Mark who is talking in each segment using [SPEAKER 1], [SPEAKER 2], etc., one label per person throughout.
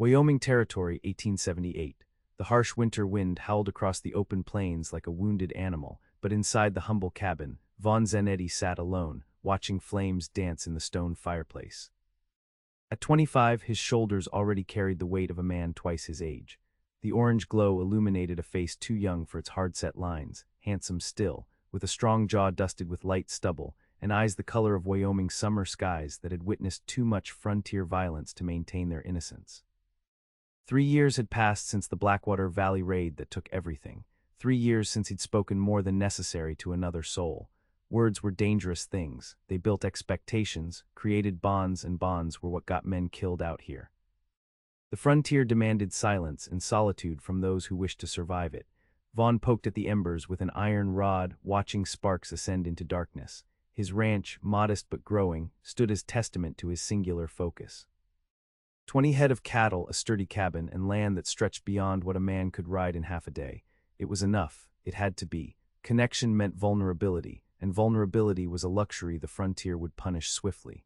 [SPEAKER 1] Wyoming Territory, 1878. The harsh winter wind howled across the open plains like a wounded animal, but inside the humble cabin, Vaughn Zanetti sat alone, watching flames dance in the stone fireplace. At 25, his shoulders already carried the weight of a man twice his age. The orange glow illuminated a face too young for its hard-set lines, handsome still, with a strong jaw dusted with light stubble, and eyes the color of Wyoming summer skies that had witnessed too much frontier violence to maintain their innocence. 3 years had passed since the Blackwater Valley raid that took everything. 3 years since he'd spoken more than necessary to another soul. Words were dangerous things. They built expectations, created bonds, and bonds were what got men killed out here. The frontier demanded silence and solitude from those who wished to survive it. Vaughn poked at the embers with an iron rod, watching sparks ascend into darkness. His ranch, modest but growing, stood as testament to his singular focus. 20 head of cattle, a sturdy cabin, and land that stretched beyond what a man could ride in half a day. It was enough. It had to be. Connection meant vulnerability, and vulnerability was a luxury the frontier would punish swiftly.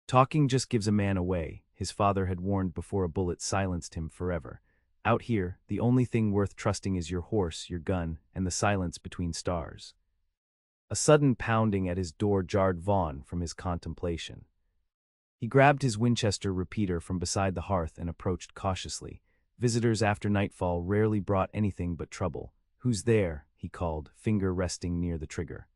[SPEAKER 1] Talking just gives a man away, his father had warned before a bullet silenced him forever. Out here, the only thing worth trusting is your horse, your gun, and the silence between stars. A sudden pounding at his door jarred Vaughn from his contemplation. He grabbed his Winchester repeater from beside the hearth and approached cautiously. Visitors after nightfall rarely brought anything but trouble. "Who's there?" he called, finger resting near the trigger.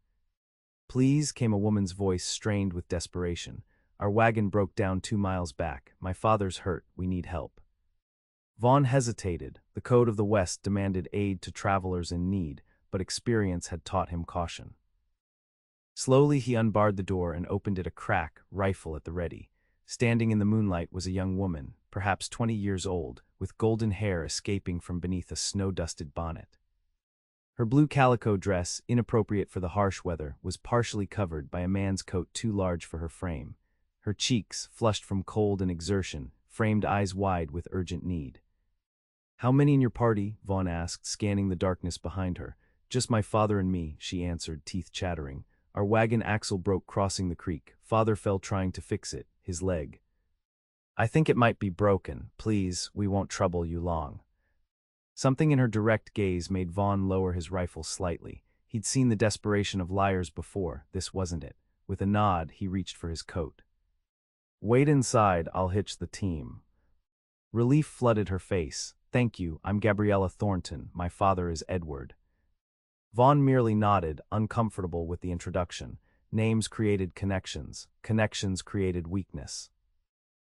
[SPEAKER 1] "Please," came a woman's voice strained with desperation. "Our wagon broke down 2 miles back. My father's hurt. We need help." Vaughn hesitated. The code of the West demanded aid to travelers in need, but experience had taught him caution. Slowly he unbarred the door and opened it a crack, rifle at the ready. Standing in the moonlight was a young woman, perhaps 20 years old, with golden hair escaping from beneath a snow-dusted bonnet. Her blue calico dress, inappropriate for the harsh weather, was partially covered by a man's coat too large for her frame. Her cheeks, flushed from cold and exertion, framed eyes wide with urgent need. "How many in your party?" Vaughn asked, scanning the darkness behind her. "Just my father and me," she answered, teeth chattering. "Our wagon axle broke crossing the creek. Father fell trying to fix it, his leg." "I think it might be broken. Please, we won't trouble you long." Something in her direct gaze made Vaughn lower his rifle slightly. He'd seen the desperation of liars before. This wasn't it. With a nod, he reached for his coat. "Wait inside, I'll hitch the team." Relief flooded her face. "Thank you, I'm Gabriella Thornton. My father is Edward." Vaughn merely nodded, uncomfortable with the introduction. Names created connections. Connections created weakness.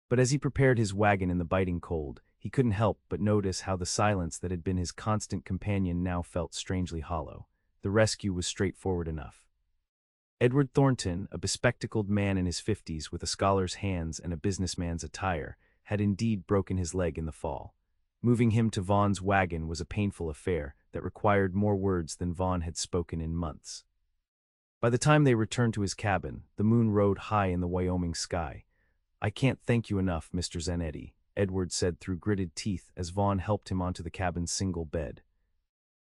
[SPEAKER 1] But as he prepared his wagon in the biting cold, he couldn't help but notice how the silence that had been his constant companion now felt strangely hollow. The rescue was straightforward enough. Edward Thornton, a bespectacled man in his 50s with a scholar's hands and a businessman's attire, had indeed broken his leg in the fall. Moving him to Vaughn's wagon was a painful affair that required more words than Vaughn had spoken in months. By the time they returned to his cabin, the moon rode high in the Wyoming sky. "I can't thank you enough, Mr. Zanetti," Edward said through gritted teeth as Vaughn helped him onto the cabin's single bed.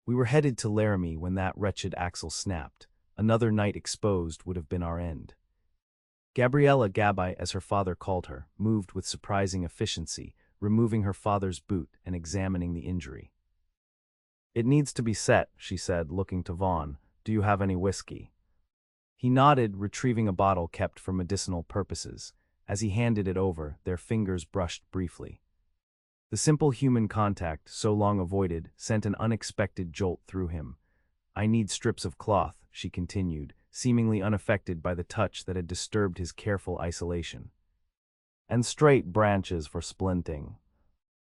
[SPEAKER 1] "We were headed to Laramie when that wretched axle snapped. Another night exposed would have been our end." Gabriella, Gabai as her father called her, moved with surprising efficiency, removing her father's boot and examining the injury. "It needs to be set," she said, looking to Vaughn. "Do you have any whiskey?" He nodded, retrieving a bottle kept for medicinal purposes. As he handed it over, their fingers brushed briefly. The simple human contact, so long avoided, sent an unexpected jolt through him. "I need strips of cloth," she continued, seemingly unaffected by the touch that had disturbed his careful isolation. "And straight branches for splinting."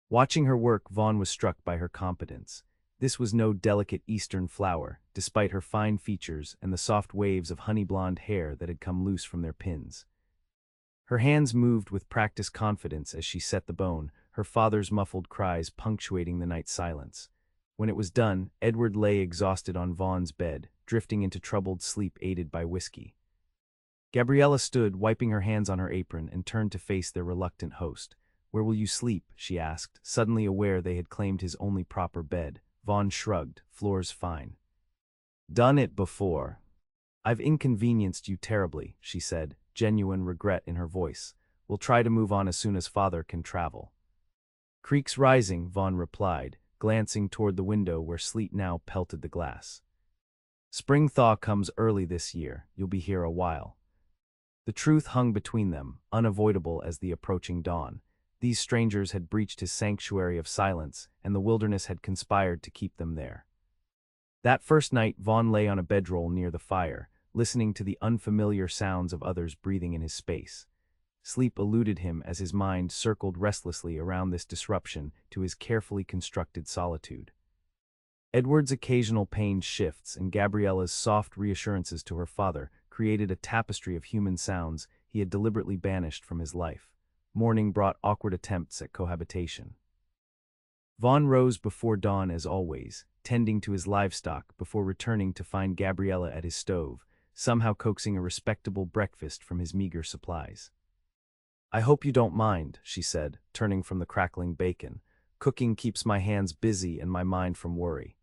[SPEAKER 1] Watching her work, Vaughn was struck by her competence. This was no delicate eastern flower, despite her fine features and the soft waves of honey-blonde hair that had come loose from their pins. Her hands moved with practiced confidence as she set the bone, her father's muffled cries punctuating the night silence. When it was done, Edward lay exhausted on Vaughn's bed, drifting into troubled sleep aided by whiskey. Gabriella stood, wiping her hands on her apron, and turned to face their reluctant host. "Where will you sleep?" she asked, suddenly aware they had claimed his only proper bed. Vaughn shrugged. "Floor's fine." "Done it before." "I've inconvenienced you terribly," she said, genuine regret in her voice. "We'll try to move on as soon as father can travel." Creeks rising, Vaughn replied, glancing toward the window where sleet now pelted the glass. Spring thaw comes early this year, you'll be here a while. The truth hung between them, unavoidable as the approaching dawn. These strangers had breached his sanctuary of silence, and the wilderness had conspired to keep them there. That first night, Vaughn lay on a bedroll near the fire, listening to the unfamiliar sounds of others breathing in his space. Sleep eluded him as his mind circled restlessly around this disruption to his carefully constructed solitude. Edward's occasional pained shifts and Gabriella's soft reassurances to her father created a tapestry of human sounds he had deliberately banished from his life. Morning brought awkward attempts at cohabitation. Vaughn rose before dawn as always, tending to his livestock before returning to find Gabriella at his stove, somehow coaxing a respectable breakfast from his meager supplies. "I hope you don't mind," she said, turning from the crackling bacon. "Cooking keeps my hands busy and my mind from worry."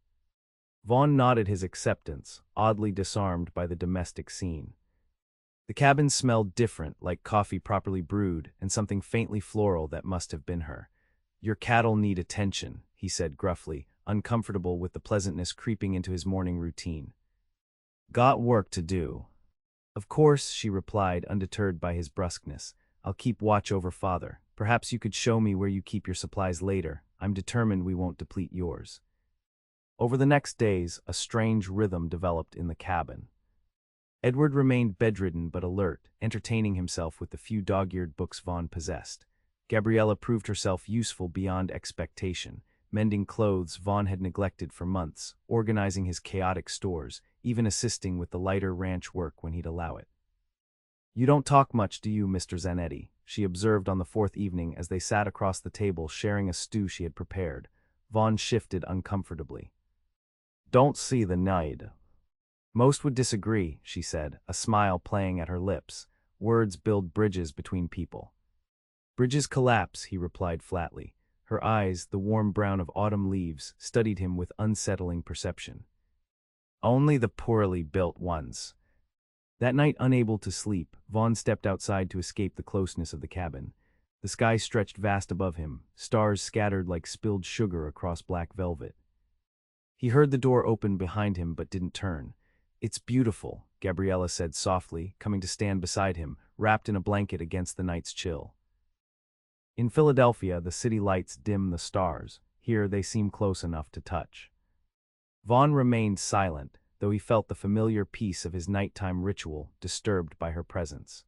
[SPEAKER 1] Vaughn nodded his acceptance, oddly disarmed by the domestic scene. The cabin smelled different, like coffee properly brewed and something faintly floral that must have been her. "Your cattle need attention," he said gruffly, uncomfortable with the pleasantness creeping into his morning routine. "Got work to do." "Of course," she replied, undeterred by his brusqueness. "I'll keep watch over father. Perhaps you could show me where you keep your supplies later. I'm determined we won't deplete yours." Over the next days, a strange rhythm developed in the cabin. Edward remained bedridden but alert, entertaining himself with the few dog-eared books Vaughn possessed. Gabriella proved herself useful beyond expectation, mending clothes Vaughn had neglected for months, organizing his chaotic stores, even assisting with the lighter ranch work when he'd allow it. "You don't talk much, do you, Mr. Zanetti?" she observed on the fourth evening as they sat across the table sharing a stew she had prepared. Vaughn shifted uncomfortably. "Don't see the need." "Most would disagree," she said, a smile playing at her lips. "Words build bridges between people." "Bridges collapse," he replied flatly. Her eyes, the warm brown of autumn leaves, studied him with unsettling perception. "Only the poorly built ones." That night, unable to sleep, Vaughn stepped outside to escape the closeness of the cabin. The sky stretched vast above him, stars scattered like spilled sugar across black velvet. He heard the door open behind him but didn't turn. "It's beautiful," Gabriella said softly, coming to stand beside him, wrapped in a blanket against the night's chill. In Philadelphia, the city lights dim the stars. Here they seem close enough to touch. Vaughn remained silent, though he felt the familiar peace of his nighttime ritual disturbed by her presence.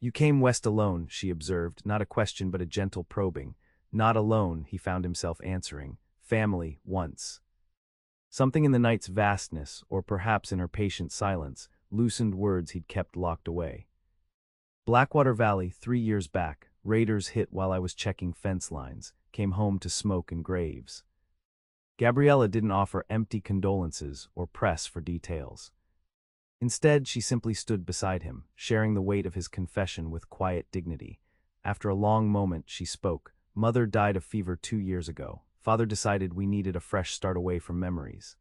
[SPEAKER 1] "You came west alone," she observed, not a question but a gentle probing. Not alone, he found himself answering. Family, once. Something in the night's vastness, or perhaps in her patient silence, loosened words he'd kept locked away. "Blackwater Valley, 3 years back. Raiders hit while I was checking fence lines. Came home to smoke and graves." Gabriella didn't offer empty condolences or press for details. Instead, she simply stood beside him, sharing the weight of his confession with quiet dignity. After a long moment, she spoke. "Mother died of fever 2 years ago. Father decided we needed a fresh start away from memories.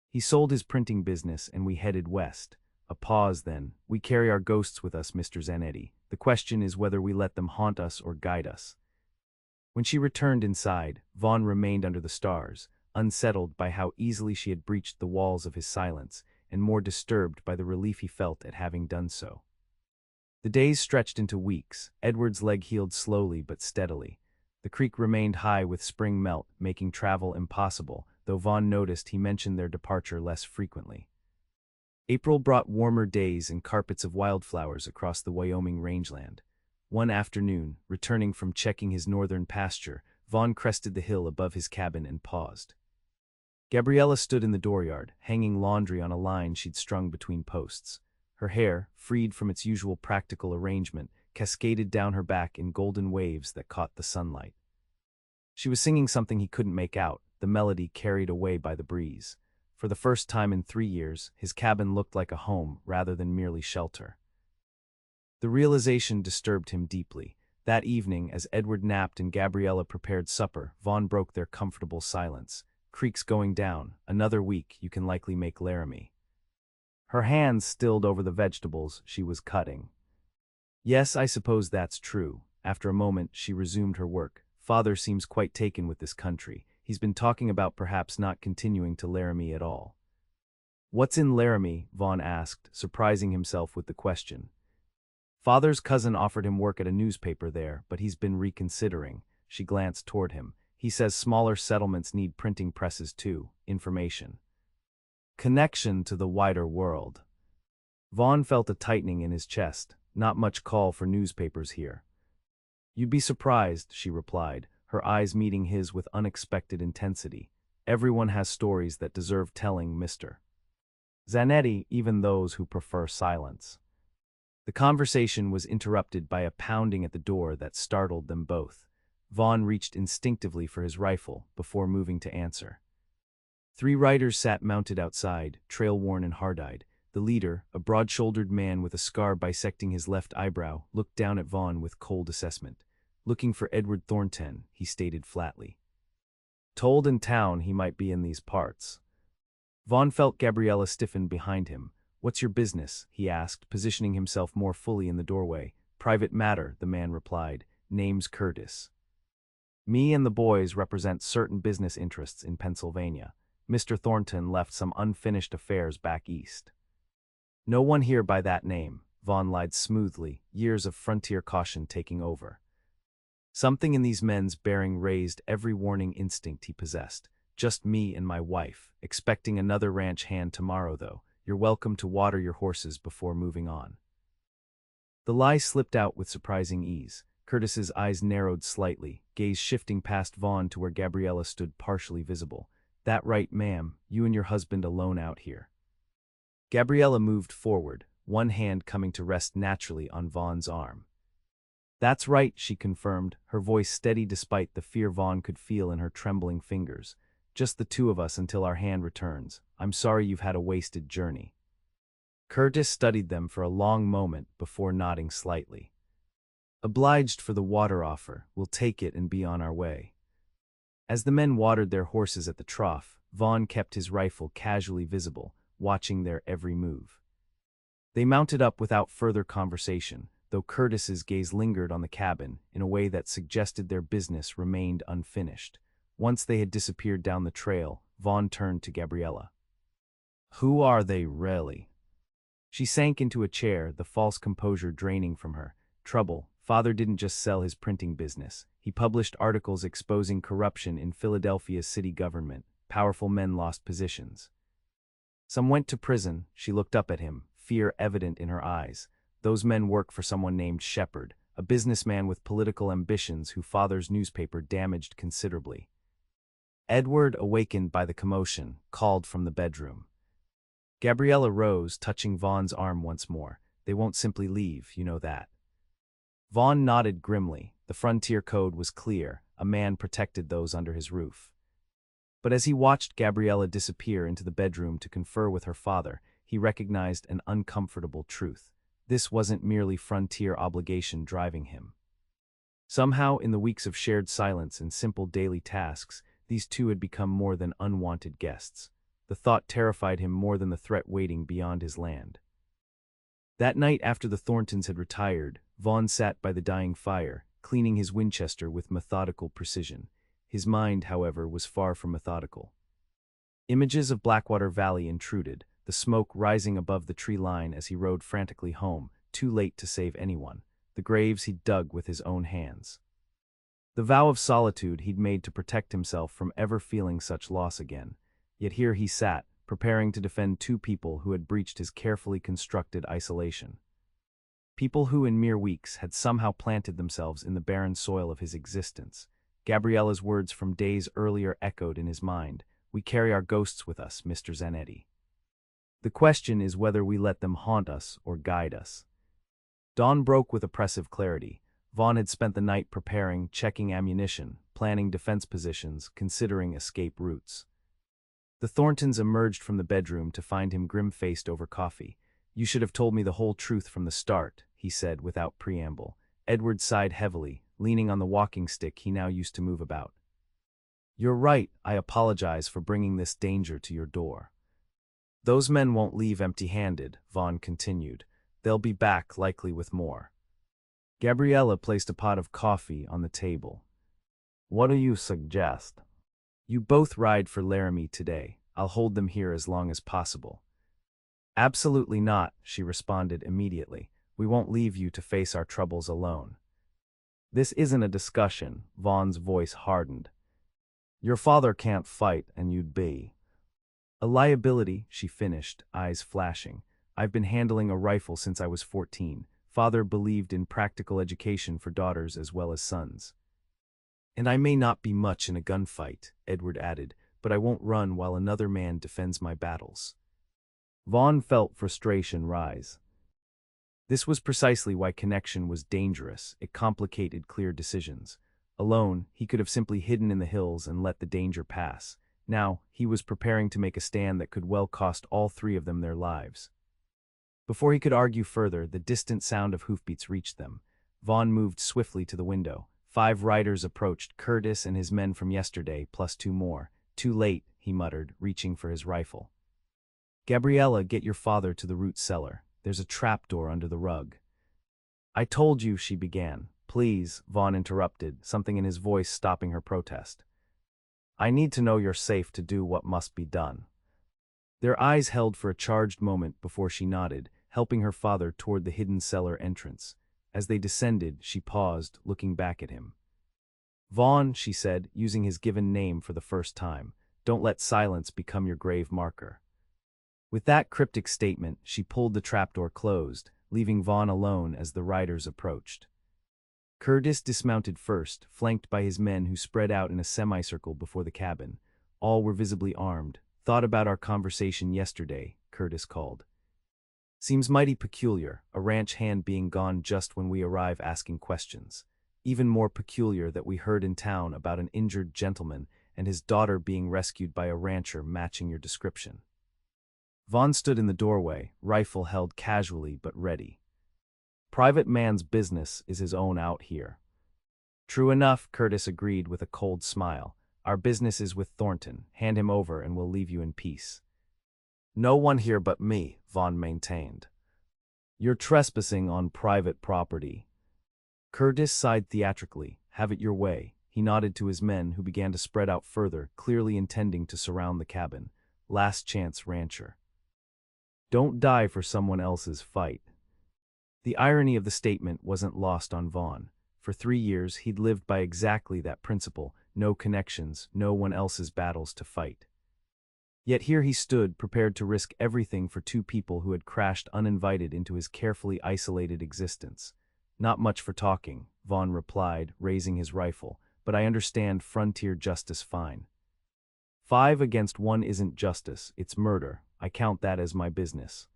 [SPEAKER 1] He sold his printing business and we headed west." A pause then. "We carry our ghosts with us, Mr. Zanetti. The question is whether we let them haunt us or guide us." When she returned inside, Vaughn remained under the stars, unsettled by how easily she had breached the walls of his silence, and more disturbed by the relief he felt at having done so. The days stretched into weeks. Edward's leg healed slowly but steadily. The creek remained high with spring melt, making travel impossible, though Vaughn noticed he mentioned their departure less frequently. April brought warmer days and carpets of wildflowers across the Wyoming rangeland. One afternoon, returning from checking his northern pasture, Vaughn crested the hill above his cabin and paused. Gabriella stood in the dooryard, hanging laundry on a line she'd strung between posts. Her hair, freed from its usual practical arrangement, cascaded down her back in golden waves that caught the sunlight. She was singing something he couldn't make out, the melody carried away by the breeze. For the first time in 3 years, his cabin looked like a home rather than merely shelter. The realization disturbed him deeply. That evening, as Edward napped and Gabriella prepared supper, Vaughn broke their comfortable silence. "Creek's going down. Another week, you can likely make Laramie." Her hands stilled over the vegetables she was cutting. "Yes, I suppose that's true." After a moment, she resumed her work. father seems quite taken with this country. He's been talking about perhaps not continuing to Laramie at all. What's in Laramie? Vaughn asked, surprising himself with the question. Father's cousin offered him work at a newspaper there, but he's been reconsidering. She glanced toward him. He says smaller settlements need printing presses too. Information. Connection to the wider world. Vaughn felt a tightening in his chest. Not much call for newspapers here. You'd be surprised, she replied, her eyes meeting his with unexpected intensity. Everyone has stories that deserve telling, Mr. Zanetti, even those who prefer silence. The conversation was interrupted by a pounding at the door that startled them both. Vaughn reached instinctively for his rifle before moving to answer. 3 riders sat mounted outside, trail-worn and hard-eyed. The leader, a broad-shouldered man with a scar bisecting his left eyebrow, looked down at Vaughn with cold assessment. Looking for Edward Thornton, he stated flatly. Told in town he might be in these parts. Vaughn felt Gabriella stiffen behind him. What's your business? He asked, positioning himself more fully in the doorway. Private matter, the man replied. Name's Curtis. Me and the boys represent certain business interests in Pennsylvania. Mr. Thornton left some unfinished affairs back east. No one here by that name, Vaughn lied smoothly, years of frontier caution taking over. Something in these men's bearing raised every warning instinct he possessed. Just me and my wife, expecting another ranch hand tomorrow though. You're welcome to water your horses before moving on. The lie slipped out with surprising ease. Curtis's eyes narrowed slightly, gaze shifting past Vaughn to where Gabriella stood partially visible. That right, ma'am, you and your husband alone out here. Gabriella moved forward, one hand coming to rest naturally on Vaughn's arm. That's right, she confirmed, her voice steady despite the fear Vaughn could feel in her trembling fingers. Just the 2 of us until our hand returns. I'm sorry you've had a wasted journey. Curtis studied them for a long moment before nodding slightly. Obliged for the water offer, we'll take it and be on our way. As the men watered their horses at the trough, Vaughn kept his rifle casually visible, watching their every move. They mounted up without further conversation, though Curtis's gaze lingered on the cabin in a way that suggested their business remained unfinished. Once they had disappeared down the trail, Vaughn turned to Gabriella. Who are they really? She sank into a chair, the false composure draining from her. Trouble. Father didn't just sell his printing business. He published articles exposing corruption in Philadelphia's city government. Powerful men lost positions. Some went to prison. She looked up at him, fear evident in her eyes. Those men work for someone named Shepard, a businessman with political ambitions who Father's newspaper damaged considerably. Edward, awakened by the commotion, called from the bedroom. Gabriella rose, touching Vaughn's arm once more. They won't simply leave, you know that. Vaughn nodded grimly. The frontier code was clear. A man protected those under his roof. But as he watched Gabriella disappear into the bedroom to confer with her father, he recognized an uncomfortable truth. This wasn't merely frontier obligation driving him. Somehow, in the weeks of shared silence and simple daily tasks, these 2 had become more than unwanted guests. The thought terrified him more than the threat waiting beyond his land. That night after the Thorntons had retired, Vaughn sat by the dying fire, cleaning his Winchester with methodical precision. His mind, however, was far from methodical. Images of Blackwater Valley intruded, the smoke rising above the tree line as he rode frantically home, too late to save anyone, the graves he'd dug with his own hands. The vow of solitude he'd made to protect himself from ever feeling such loss again. Yet here he sat, preparing to defend 2 people who had breached his carefully constructed isolation. People who in mere weeks had somehow planted themselves in the barren soil of his existence. Gabriella's words from days earlier echoed in his mind. We carry our ghosts with us, Mr. Zanetti. The question is whether we let them haunt us or guide us. Dawn broke with oppressive clarity. Vaughn had spent the night preparing, checking ammunition, planning defense positions, considering escape routes. The Thorntons emerged from the bedroom to find him grim-faced over coffee. You should have told me the whole truth from the start, he said without preamble. Edward sighed heavily, leaning on the walking stick he now used to move about. You're right, I apologize for bringing this danger to your door. Those men won't leave empty-handed, Vaughn continued. They'll be back, likely with more. Gabriella placed a pot of coffee on the table.
[SPEAKER 2] What do you suggest?
[SPEAKER 1] You both ride for Laramie today. I'll hold them here as long as possible. Absolutely not, she responded immediately. We won't leave you to face our troubles alone.
[SPEAKER 2] This isn't a discussion, Vaughn's voice hardened. Your father can't fight, and you'd be.
[SPEAKER 1] A liability, she finished, eyes flashing. I've been handling a rifle since I was 14. Father believed in practical education for daughters as well as sons. And I may not be much in a gunfight, Edward added, but I won't run while another man defends my battles.
[SPEAKER 2] Vaughn felt frustration rise.
[SPEAKER 1] This was precisely why connection was dangerous. It complicated clear decisions. Alone, he could have simply hidden in the hills and let the danger pass. Now, he was preparing to make a stand that could well cost all three of them their lives. Before he could argue further, the distant sound of hoofbeats reached them. Vaughn moved swiftly to the window. 5 riders approached, Curtis and his men from yesterday, plus 2 more. Too late, he muttered, reaching for his rifle. Gabriella, get your father to the root cellar. There's a trapdoor under the rug.
[SPEAKER 2] I told you, she began. Please, Vaughn interrupted, something in his voice stopping her protest. I need to know you're safe to do what must be done.
[SPEAKER 1] Their eyes held for a charged moment before she nodded, helping her father toward the hidden cellar entrance. As they descended, she paused, looking back at him. Vaughn, she said, using his given name for the first time, don't let silence become your grave marker. With that cryptic statement, she pulled the trapdoor closed, leaving Vaughn alone as the riders approached. Curtis dismounted first, flanked by his men who spread out in a semicircle before the cabin. All were visibly armed. Thought about our conversation yesterday, Curtis called. Seems mighty peculiar, a ranch hand being gone just when we arrive asking questions. Even more peculiar that we heard in town about an injured gentleman and his daughter being rescued by a rancher matching your description. Vaughn stood in the doorway, rifle held casually but ready.
[SPEAKER 2] Private man's business is his own out here.
[SPEAKER 1] True enough, Curtis agreed with a cold smile. Our business is with Thornton. Hand him over and we'll leave you in peace.
[SPEAKER 2] No one here but me, Vaughn maintained. You're trespassing on private property.
[SPEAKER 1] Curtis sighed theatrically. Have it your way. He nodded to his men who began to spread out further, clearly intending to surround the cabin. Last chance, rancher.
[SPEAKER 2] Don't die for someone else's fight.
[SPEAKER 1] The irony of the statement wasn't lost on Vaughn. For 3 years, he'd lived by exactly that principle, no connections, no one else's battles to fight. Yet here he stood, prepared to risk everything for 2 people who had crashed uninvited into his carefully isolated existence. Not much for talking, Vaughn replied, raising his rifle, but I understand frontier justice fine. 5 against 1 isn't justice, it's murder. I count that as my business.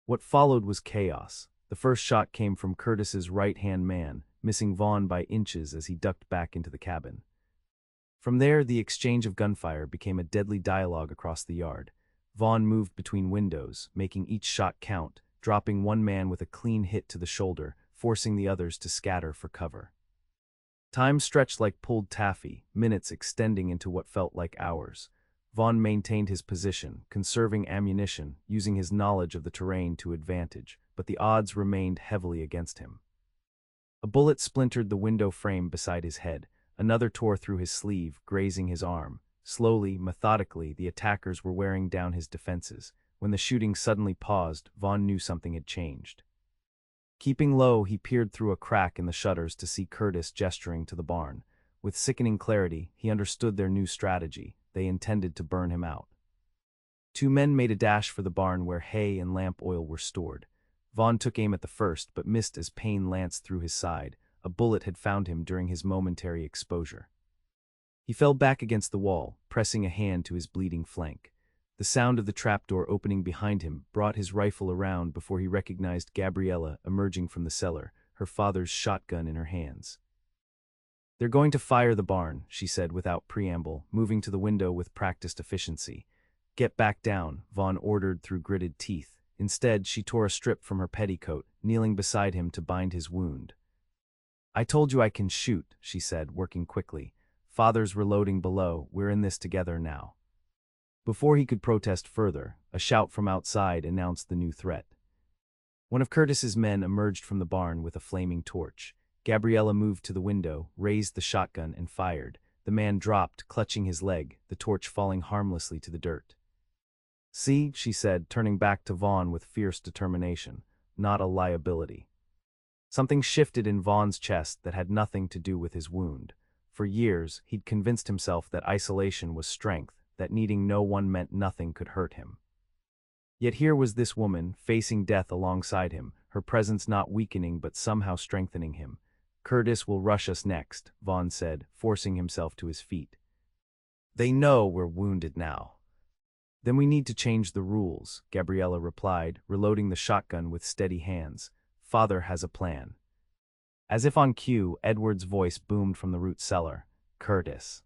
[SPEAKER 1] What followed was chaos. The first shot came from Curtis's right-hand man, missing Vaughn by inches as he ducked back into the cabin. From there, the exchange of gunfire became a deadly dialogue across the yard. Vaughn moved between windows, making each shot count, dropping one man with a clean hit to the shoulder, forcing the others to scatter for cover. Time stretched like pulled taffy, minutes extending into what felt like hours. Vaughn maintained his position, conserving ammunition, using his knowledge of the terrain to advantage, but the odds remained heavily against him. A bullet splintered the window frame beside his head. Another tore through his sleeve, grazing his arm. Slowly, methodically, the attackers were wearing down his defenses. When the shooting suddenly paused, Vaughn knew something had changed. Keeping low, he peered through a crack in the shutters to see Curtis gesturing to the barn. With sickening clarity, he understood their new strategy. They intended to burn him out. 2 men made a dash for the barn where hay and lamp oil were stored. Vaughn took aim at the first, but missed as pain lanced through his side. A bullet had found him during his momentary exposure. He fell back against the wall, pressing a hand to his bleeding flank. The sound of the trapdoor opening behind him brought his rifle around before he recognized Gabriella emerging from the cellar, her father's shotgun in her hands. They're going to fire the barn, she said without preamble, moving to the window with practiced efficiency. Get back down, Vaughn ordered through gritted teeth. Instead, she tore a strip from her petticoat, kneeling beside him to bind his wound. I told you I can shoot, she said, working quickly. Father's reloading below, we're in this together now. Before he could protest further, a shout from outside announced the new threat. One of Curtis's men emerged from the barn with a flaming torch. Gabriella moved to the window, raised the shotgun, and fired. The man dropped, clutching his leg, the torch falling harmlessly to the dirt. "See," she said, turning back to Vaughn with fierce determination. "Not a liability." Something shifted in Vaughn's chest that had nothing to do with his wound. For years, he'd convinced himself that isolation was strength, that needing no one meant nothing could hurt him. Yet here was this woman, facing death alongside him, her presence not weakening but somehow strengthening him. "Curtis will rush us next," Vaughn said, forcing himself to his feet. "They know we're wounded now." "Then we need to change the rules," Gabriella replied, reloading the shotgun with steady hands. "Father has a plan." As if on cue, Edward's voice boomed from the root cellar. "Curtis.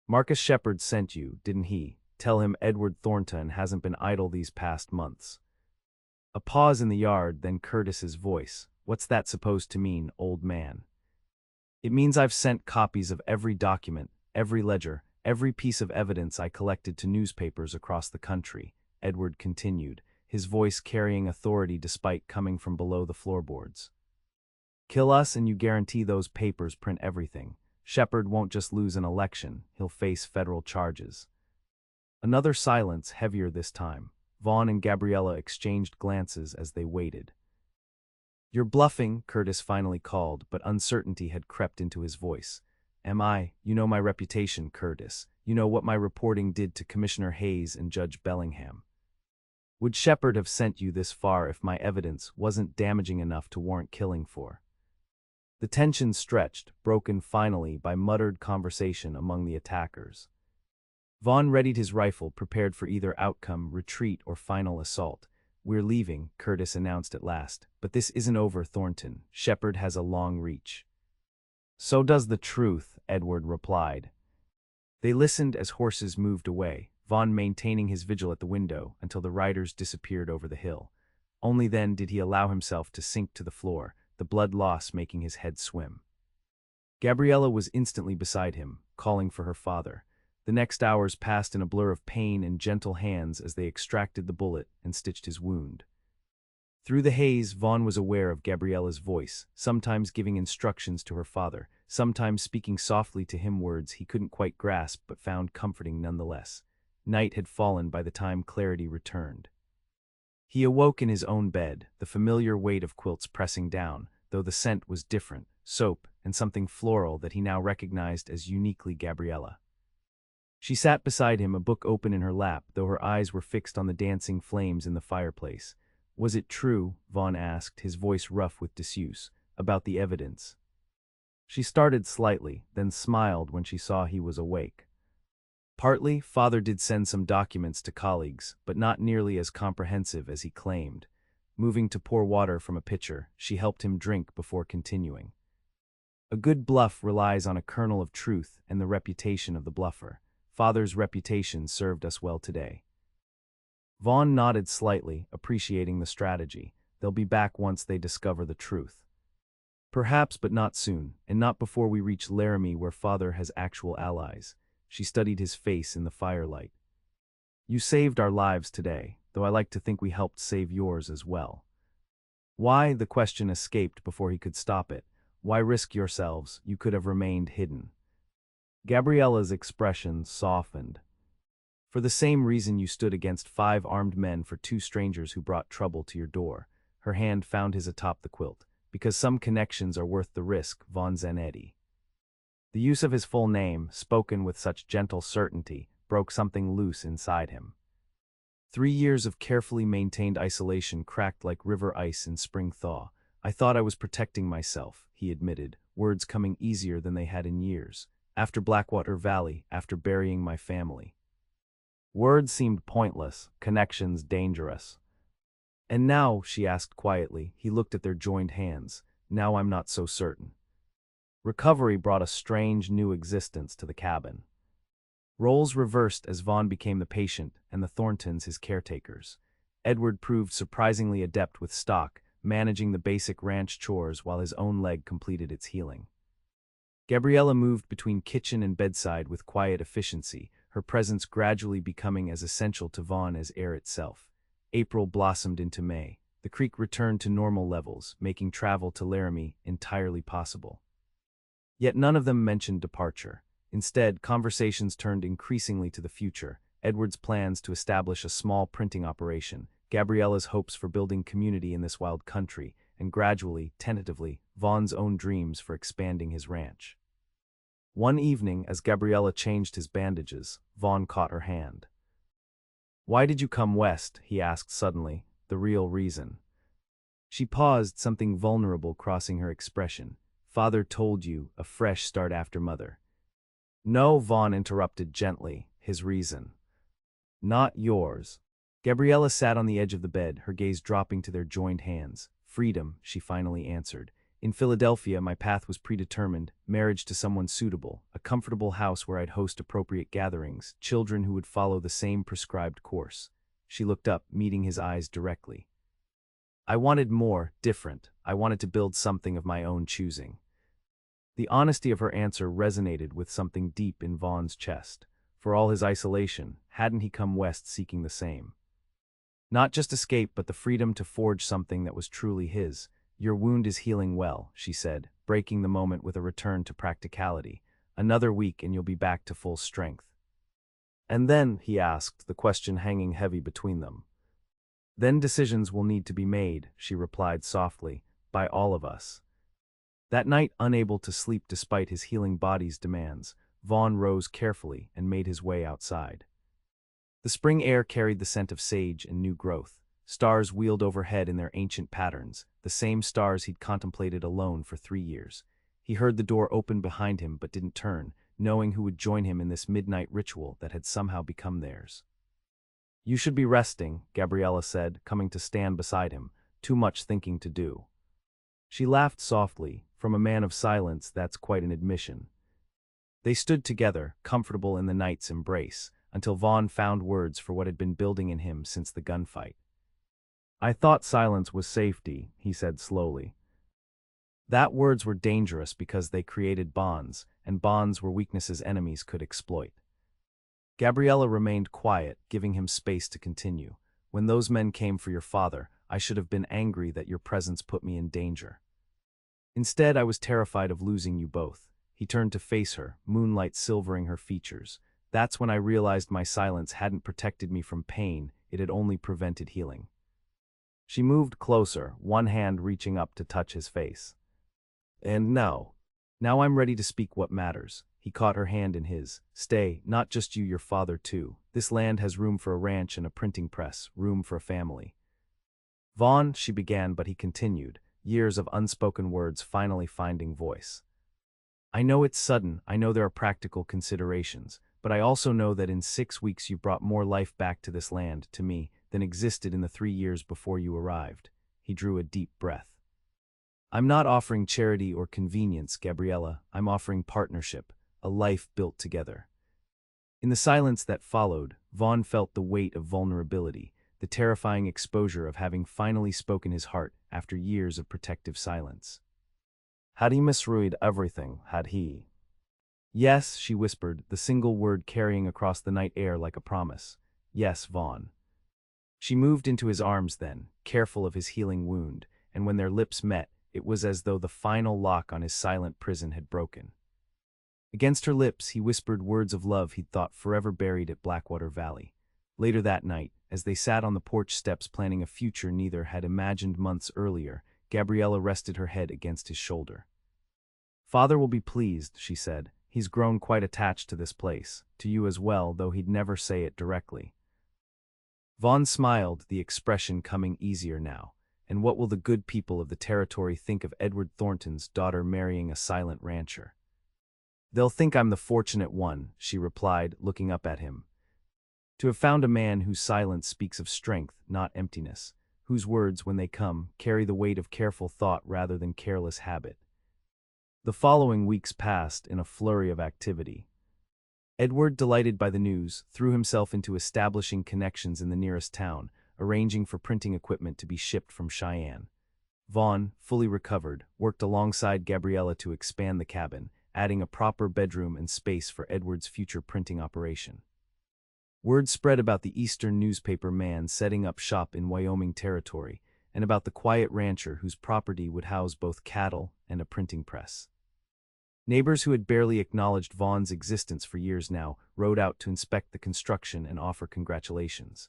[SPEAKER 1] Marcus Shepard sent you, didn't he? Tell him Edward Thornton hasn't been idle these past months." A pause in the yard, then Curtis's voice. "What's that supposed to mean, old man?" "It means I've sent copies of every document, every ledger, every piece of evidence I collected to newspapers across the country," Edward continued, his voice carrying authority despite coming from below the floorboards. "Kill us and you guarantee those papers print everything. Shepard won't just lose an election, he'll face federal charges." Another silence, heavier this time. Vaughn and Gabriella exchanged glances as they waited. "You're bluffing," Curtis finally called, but uncertainty had crept into his voice. "Am I? You know my reputation, Curtis. You know what my reporting did to Commissioner Hayes and Judge Bellingham. Would Shepard have sent you this far if my evidence wasn't damaging enough to warrant killing for?" The tension stretched, broken finally by muttered conversation among the attackers. Vaughn readied his rifle, prepared for either outcome, retreat or final assault. "We're leaving," Curtis announced at last. "But this isn't over, Thornton. Shepard has a long reach." "So does the truth," Edward replied. They listened as horses moved away, Vaughn maintaining his vigil at the window until the riders disappeared over the hill. Only then did he allow himself to sink to the floor, the blood loss making his head swim. Gabriella was instantly beside him, calling for her father. The next hours passed in a blur of pain and gentle hands as they extracted the bullet and stitched his wound. Through the haze, Vaughn was aware of Gabriella's voice, sometimes giving instructions to her father, sometimes speaking softly to him words he couldn't quite grasp but found comforting nonetheless. Night had fallen by the time clarity returned. He awoke in his own bed, the familiar weight of quilts pressing down, though the scent was different, soap and something floral that he now recognized as uniquely Gabriella. She sat beside him, a book open in her lap, though her eyes were fixed on the dancing flames in the fireplace. "Was it true," Vaughn asked, his voice rough with disuse, "about the evidence?" She started slightly, then smiled when she saw he was awake. "Partly, Father did send some documents to colleagues, but not nearly as comprehensive as he claimed." Moving to pour water from a pitcher, she helped him drink before continuing. "A good bluff relies on a kernel of truth and the reputation of the bluffer. Father's reputation served us well today." Vaughn nodded slightly, appreciating the strategy. They'll be back once they discover the truth. "Perhaps, but not soon, and not before we reach Laramie where Father has actual allies." She studied his face in the firelight. "You saved our lives today, though I like to think we helped save yours as well." "Why?" the question escaped before he could stop it. "Why risk yourselves? You could have remained hidden." Gabriella's expression softened. "For the same reason you stood against 5 armed men for 2 strangers who brought trouble to your door." Her hand found his atop the quilt. "Because some connections are worth the risk, Vaughn Zanetti." The use of his full name, spoken with such gentle certainty, broke something loose inside him. 3 years of carefully maintained isolation cracked like river ice in spring thaw. "I thought I was protecting myself," he admitted, words coming easier than they had in years. "After Blackwater Valley, after burying my family." Words seemed pointless, connections dangerous. "And now," she asked quietly, he looked at their joined hands, "now I'm not so certain." Recovery brought a strange new existence to the cabin. Roles reversed as Vaughn became the patient and the Thorntons his caretakers. Edward proved surprisingly adept with stock, managing the basic ranch chores while his own leg completed its healing. Gabriella moved between kitchen and bedside with quiet efficiency, her presence gradually becoming as essential to Vaughn as air itself. April blossomed into May. the creek returned to normal levels, making travel to Laramie entirely possible. Yet none of them mentioned departure. Instead, conversations turned increasingly to the future, Edward's plans to establish a small printing operation, Gabriella's hopes for building community in this wild country, and gradually, tentatively, Vaughn's own dreams for expanding his ranch. One evening, as Gabriella changed his bandages, Vaughn caught her hand. "Why did you come west?" he asked suddenly, the real reason. She paused, something vulnerable crossing her expression. "Father told you, a fresh start after mother." "No," Vaughn interrupted gently, "his reason. Not yours." Gabriella sat on the edge of the bed, her gaze dropping to their joined hands. "Freedom," she finally answered. "In Philadelphia, my path was predetermined, marriage to someone suitable, a comfortable house where I'd host appropriate gatherings, children who would follow the same prescribed course." She looked up, meeting his eyes directly. "I wanted more, different. I wanted to build something of my own choosing." The honesty of her answer resonated with something deep in Vaughn's chest. For all his isolation, hadn't he come west seeking the same? Not just escape, but the freedom to forge something that was truly his. "Your wound is healing well," she said, breaking the moment with a return to practicality. "Another week and you'll be back to full strength." "And then?" he asked, the question hanging heavy between them. "Then decisions will need to be made," she replied softly, "by all of us." That night, unable to sleep despite his healing body's demands, Vaughn rose carefully and made his way outside. The spring air carried the scent of sage and new growth. Stars wheeled overhead in their ancient patterns, the same stars he'd contemplated alone for 3 years. He heard the door open behind him but didn't turn, knowing who would join him in this midnight ritual that had somehow become theirs. "You should be resting," Gabriella said, coming to stand beside him. "Too much thinking to do." She laughed softly. From a man of silence, that's quite an admission. They stood together, comfortable in the night's embrace, until Vaughn found words for what had been building in him since the gunfight. "I thought silence was safety," he said slowly. That words were dangerous because they created bonds, and bonds were weaknesses enemies could exploit. Gabriella remained quiet, giving him space to continue. "When those men came for your father, I should have been angry that your presence put me in danger. Instead, I was terrified of losing you both." He turned to face her, moonlight silvering her features. "That's when I realized my silence hadn't protected me from pain, it had only prevented healing." She moved closer, one hand reaching up to touch his face. "And now I'm ready to speak what matters." He caught her hand in his. "Stay, not just you, your father too. This land has room for a ranch and a printing press, room for a family." "Vaughn," she began, but he continued, years of unspoken words finally finding voice. "I know it's sudden, I know there are practical considerations, but I also know that in 6 weeks you've brought more life back to this land, to me, than existed in the 3 years before you arrived." He drew a deep breath. "I'm not offering charity or convenience, Gabriella. I'm offering partnership, a life built together." In the silence that followed, Vaughn felt the weight of vulnerability, the terrifying exposure of having finally spoken his heart after years of protective silence. Had he misread everything, had he? "Yes," she whispered, the single word carrying across the night air like a promise. "Yes, Vaughn." She moved into his arms then, careful of his healing wound, and when their lips met, it was as though the final lock on his silent prison had broken. Against her lips, he whispered words of love he'd thought forever buried at Blackwater Valley. Later that night, as they sat on the porch steps planning a future neither had imagined months earlier, Gabriella rested her head against his shoulder. "Father will be pleased," she said. "He's grown quite attached to this place, to you as well, though he'd never say it directly." Vaughn smiled, the expression coming easier now. "And what will the good people of the territory think of Edward Thornton's daughter marrying a silent rancher?" "They'll think I'm the fortunate one," she replied, looking up at him. "To have found a man whose silence speaks of strength, not emptiness, whose words, when they come, carry the weight of careful thought rather than careless habit." The following weeks passed in a flurry of activity. Edward, delighted by the news, threw himself into establishing connections in the nearest town, arranging for printing equipment to be shipped from Cheyenne. Vaughn, fully recovered, worked alongside Gabriella to expand the cabin, adding a proper bedroom and space for Edward's future printing operation. Word spread about the Eastern newspaper man setting up shop in Wyoming Territory, and about the quiet rancher whose property would house both cattle and a printing press. Neighbors who had barely acknowledged Vaughn's existence for years now rode out to inspect the construction and offer congratulations.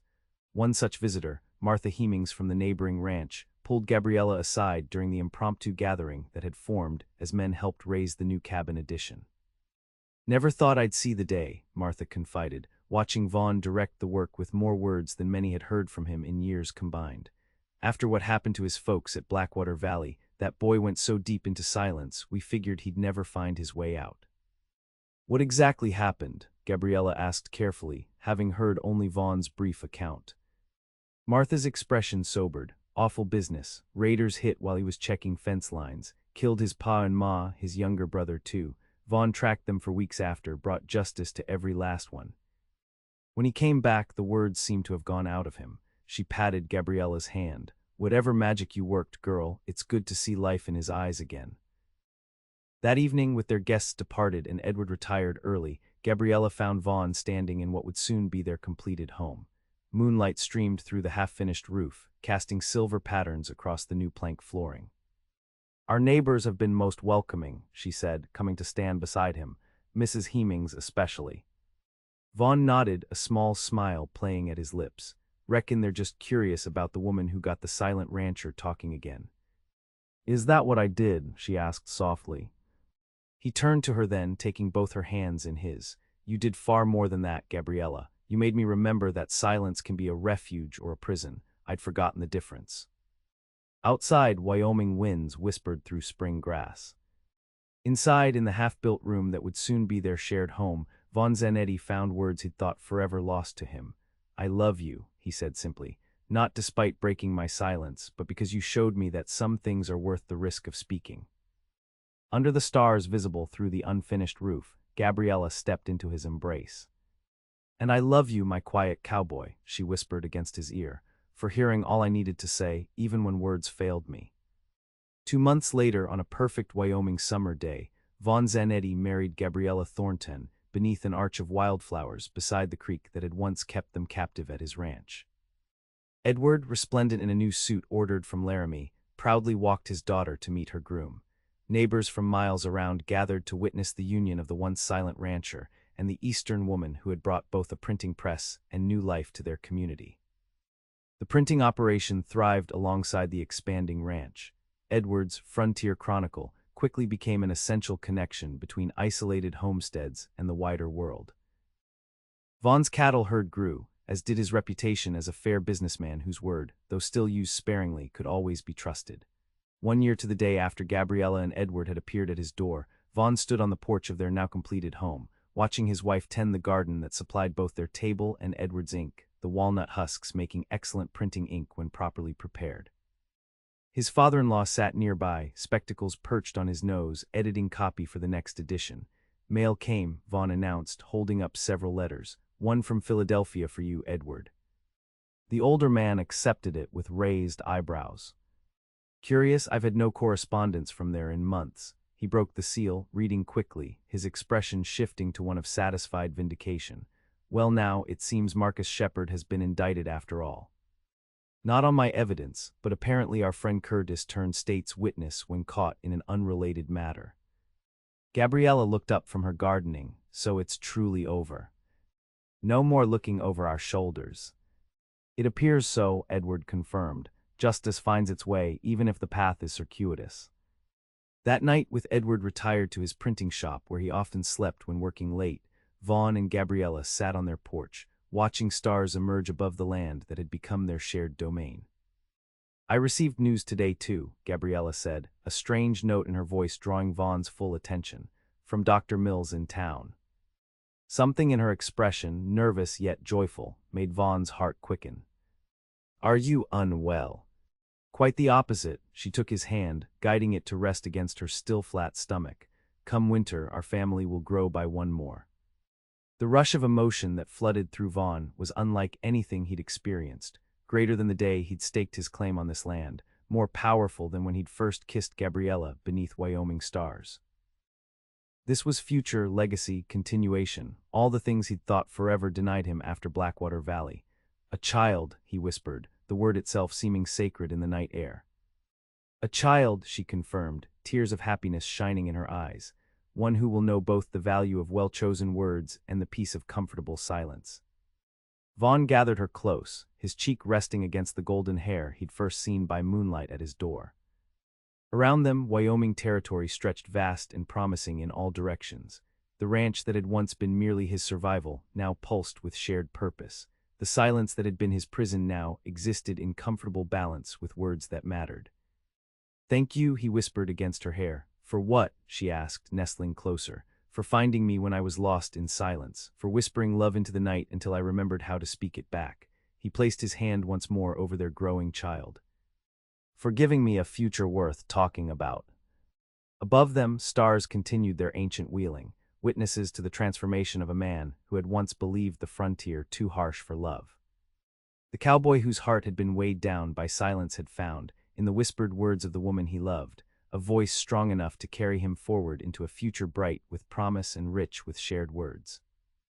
[SPEAKER 1] One such visitor, Martha Hemings from the neighboring ranch, pulled Gabriella aside during the impromptu gathering that had formed as men helped raise the new cabin addition. "Never thought I'd see the day," Martha confided, watching Vaughn direct the work with more words than many had heard from him in years combined. "After what happened to his folks at Blackwater Valley, that boy went so deep into silence we figured he'd never find his way out." "What exactly happened?" Gabriella asked carefully, having heard only Vaughn's brief account. Martha's expression sobered. "Awful business. Raiders hit while he was checking fence lines. Killed his pa and ma, his younger brother too. Vaughn tracked them for weeks after, brought justice to every last one." When he came back, the words seemed to have gone out of him. She patted Gabriella's hand. "Whatever magic you worked, girl, it's good to see life in his eyes again." That evening, with their guests departed and Edward retired early, Gabriella found Vaughn standing in what would soon be their completed home. Moonlight streamed through the half-finished roof, casting silver patterns across the new plank flooring. "Our neighbors have been most welcoming," she said, coming to stand beside him, "Mrs. Hemings especially." Vaughn nodded, a small smile playing at his lips. "Reckon they're just curious about the woman who got the silent rancher talking again." "Is that what I did?" she asked softly. He turned to her then, taking both her hands in his. "You did far more than that, Gabriella. You made me remember that silence can be a refuge or a prison. I'd forgotten the difference." Outside, Wyoming winds whispered through spring grass. Inside, in the half-built room that would soon be their shared home, Vaughn Zanetti found words he'd thought forever lost to him. "I love you," he said simply, "not despite breaking my silence, but because you showed me that some things are worth the risk of speaking." Under the stars visible through the unfinished roof, Gabriella stepped into his embrace. "And I love you, my quiet cowboy," she whispered against his ear, "for hearing all I needed to say, even when words failed me." 2 months later, on a perfect Wyoming summer day, Vaughn Zanetti married Gabriella Thornton beneath an arch of wildflowers beside the creek that had once kept them captive at his ranch. Edward, resplendent in a new suit ordered from Laramie, proudly walked his daughter to meet her groom. Neighbors from miles around gathered to witness the union of the once silent rancher and the Eastern woman who had brought both a printing press and new life to their community. The printing operation thrived alongside the expanding ranch. Edward's Frontier Chronicle quickly became an essential connection between isolated homesteads and the wider world. Vaughn's cattle herd grew, as did his reputation as a fair businessman whose word, though still used sparingly, could always be trusted. 1 year to the day after Gabriella and Edward had appeared at his door, Vaughn stood on the porch of their now completed home, watching his wife tend the garden that supplied both their table and Edward's ink, the walnut husks making excellent printing ink when properly prepared. His father-in-law sat nearby, spectacles perched on his nose, editing copy for the next edition. "Mail came," Vaughn announced, holding up several letters. "One from Philadelphia for you, Edward." The older man accepted it with raised eyebrows. "Curious, I've had no correspondence from there in months." He broke the seal, reading quickly, his expression shifting to one of satisfied vindication. "Well now, it seems Marcus Shepard has been indicted after all. Not on my evidence, but apparently our friend Curtis turned state's witness when caught in an unrelated matter." Gabriella looked up from her gardening. "So it's truly over. No more looking over our shoulders." "It appears so," Edward confirmed. "Justice finds its way, even if the path is circuitous." That night, with Edward retired to his printing shop where he often slept when working late, Vaughn and Gabriella sat on their porch, watching stars emerge above the land that had become their shared domain. "I received news today too," Gabriella said, a strange note in her voice drawing Vaughn's full attention, "from Dr. Mills in town." Something in her expression, nervous yet joyful, made Vaughn's heart quicken. "Are you unwell?" "Quite the opposite." She took his hand, guiding it to rest against her still flat stomach. "Come winter, our family will grow by one more." The rush of emotion that flooded through Vaughn was unlike anything he'd experienced, greater than the day he'd staked his claim on this land, more powerful than when he'd first kissed Gabriella beneath Wyoming stars. This was future, legacy, continuation, all the things he'd thought forever denied him after Blackwater Valley. "A child," he whispered, the word itself seeming sacred in the night air. A child, she confirmed, tears of happiness shining in her eyes, one who will know both the value of well-chosen words and the peace of comfortable silence. Vaughn gathered her close, his cheek resting against the golden hair he'd first seen by moonlight at his door. Around them, Wyoming Territory stretched vast and promising in all directions. The ranch that had once been merely his survival now pulsed with shared purpose. The silence that had been his prison now existed in comfortable balance with words that mattered. "Thank you," he whispered against her hair. "For what?" she asked, nestling closer. "For finding me when I was lost in silence, for whispering love into the night until I remembered how to speak it back." He placed his hand once more over their growing child. "For giving me a future worth talking about." Above them, stars continued their ancient wheeling, witnesses to the transformation of a man who had once believed the frontier too harsh for love. The cowboy whose heart had been weighed down by silence had found, in the whispered words of the woman he loved, a voice strong enough to carry him forward into a future bright with promise and rich with shared words.